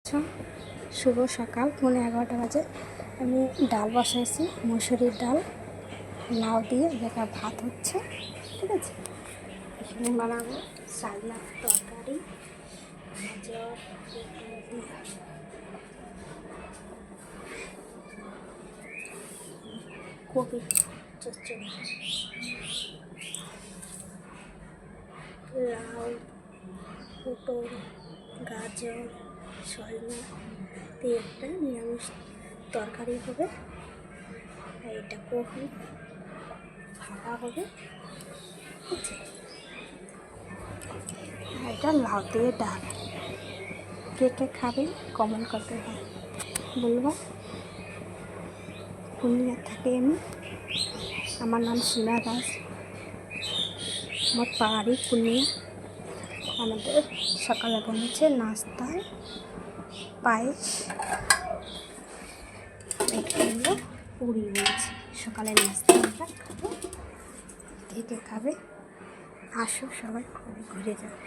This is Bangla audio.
আচ্ছা, শুভ সকাল। 11:30 বাজে। আমি ডাল বসাইছি, মুসুরির ডাল, লাউ দিয়ে যেটা ভাত হচ্ছে। ঠিক আছে, এখানে বানাবো সালনার তরকারি, গাজর, কপি চচ্চড়ি, লাউ, পটল, গাজর, সজনা দিয়ে একটা নিরামিষ তরকারি হবে। আর এটা কপি ভাজা হবে। আর এটা লাউ দিয়ে ডাল। কে কে খাবে কমেন্ট করতে হয় বলবো। পূর্ণিয়া থাকি আমি। আমার নাম সীমা দাস, আমার পাহাড়ি পূর্ণিয়া। আমাদের সকালে বলেছে নাস্তায় পায়েস, এগুলো পুরি বলছে। সকালের নাস্তা আমরা খাবো। কে কে খাবে আসো, সবাই ঘুরে যাবে।